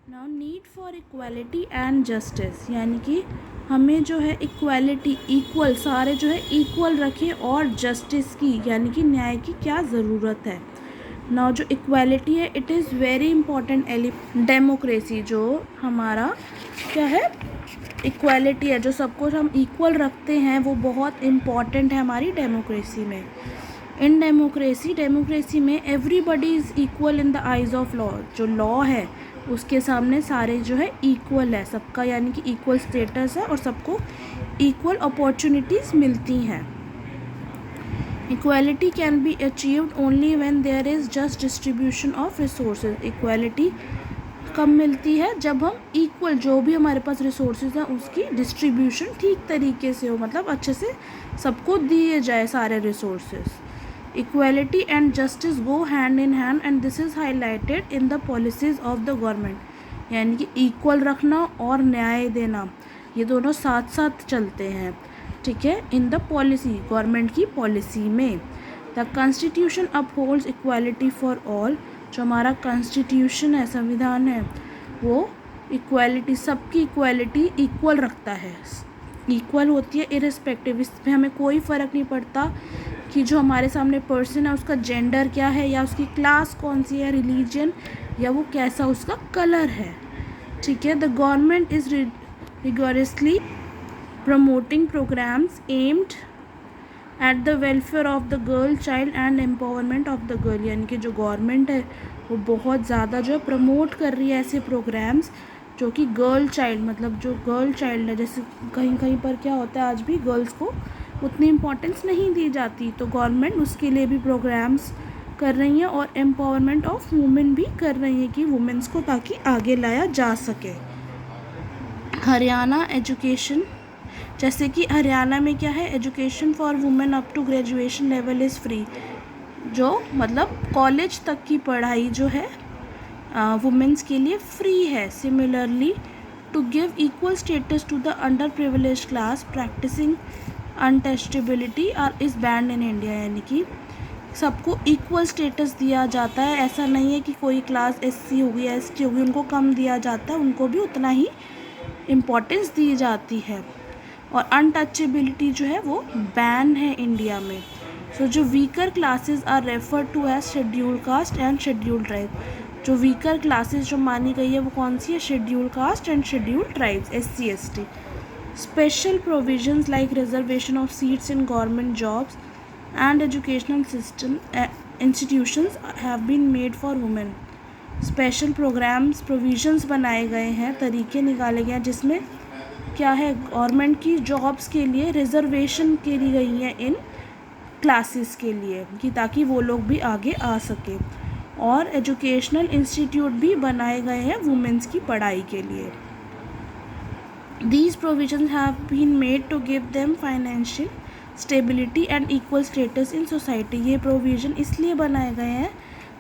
Now need for equality and justice, यानी कि हमें जो है इक्वालिटी, इक्वल, सारे जो है इक्वल रखें, और जस्टिस की यानी कि न्याय की क्या ज़रूरत है। नाउ जो इक्वालिटी है it is very important element. Democracy जो हमारा क्या है, इक्वालिटी है, जो सबको हम इक्वल रखते हैं, वो बहुत इम्पॉर्टेंट है हमारी डेमोक्रेसी में। इन डेमोक्रेसी में everybody is equal in the eyes of law. जो लॉ है उसके सामने सारे जो है इक्वल है, सबका यानी कि इक्वल स्टेटस है और सबको इक्वल अपॉर्चुनिटीज़ मिलती हैं। Equality can be achieved only when there is just distribution of resources. Equality कब मिलती है, जब हम इक्वल, जो भी हमारे पास रिसोर्सेज हैं उसकी डिस्ट्रीब्यूशन ठीक तरीके से हो, मतलब अच्छे से सबको दिए जाए सारे resources. Equality and justice go hand in hand and this is highlighted in the policies of the government. यानी कि इक्वल रखना और न्याय देना, ये दोनों साथ साथ चलते हैं, ठीक है, इन द पॉलिसी, गवर्नमेंट की पॉलिसी में। The constitution upholds equality for all. जो हमारा कॉन्स्टिट्यूशन है, संविधान है, वो इक्वालिटी, सबकी इक्वालिटी इक्वल रखता है, इक्वल होती है इरिस्पेक्टिव। इसमें हमें कोई फ़र्क नहीं पड़ता कि जो हमारे सामने पर्सन है उसका जेंडर क्या है, या उसकी क्लास कौन सी है, रिलीजन, या वो कैसा उसका कलर है, ठीक है। The government is rigorously promoting programmes aimed at the welfare of the girl child and empowerment of the girl. यानी कि जो गवर्नमेंट है वो बहुत ज़्यादा जो प्रमोट कर रही है ऐसे प्रोग्राम्स जो कि गर्ल चाइल्ड, मतलब जो गर्ल चाइल्ड है, जैसे कहीं कहीं पर क्या होता है, आज भी गर्ल्स को उतनी इम्पोर्टेंस नहीं दी जाती, तो गवर्नमेंट उसके लिए भी प्रोग्राम्स कर रही हैं और एम्पावरमेंट ऑफ वुमेन भी कर रही हैं कि वुमेन्स को ताकि आगे लाया जा सके। हरियाणा एजुकेशन, जैसे कि हरियाणा में क्या है, education for women up to graduation level is free. जो मतलब कॉलेज तक की पढ़ाई जो है वुमेन्स के लिए फ्री है। Similarly to give equal status to the under privilege class practising untouchability are is banned in India. यानी कि सबको इक्वल स्टेटस दिया जाता है, ऐसा नहीं है कि कोई क्लास एससी होगी या एसटी होगी उनको कम दिया जाता है, उनको भी उतना ही इम्पोर्टेंस दी जाती है। और अनटचेबिलिटी जो है वो बैन है इंडिया में। सो जो weaker classes are refer to as schedule caste and schedule tribe. जो वीकर क्लासेस जो मानी गई है वो कौन सी है, schedule caste and schedule tribes, SC ST. Special provisions like reservation of seats in government jobs and educational system institutions have been made for women. Special programmes, provisions बनाए गए हैं, तरीके निकाले गए हैं जिसमें क्या है, गवर्नमेंट की जॉब्स के लिए रिजर्वेशन के लिए गई हैं इन क्लासेस के लिए कि ताकि वो लोग भी आगे आ सके। और एजुकेशनल इंस्टीट्यूट भी बनाए गए हैं वुमेन्स की पढ़ाई के लिए। These provisions have been made to give them financial stability and equal status in society। ये प्रोविज़न इसलिए बनाए गए हैं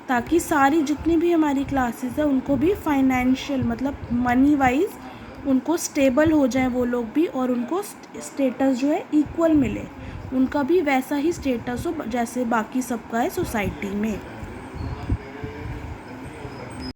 ताकि सारी जितनी भी हमारी क्लासेस है उनको भी फाइनेंशियल, मतलब मनी वाइज उनको स्टेबल हो जाए वो लोग भी, और उनको स्टेटस जो है इक्वल मिले, उनका भी वैसा ही स्टेटस हो जैसे बाकी सबका है सोसाइटी में।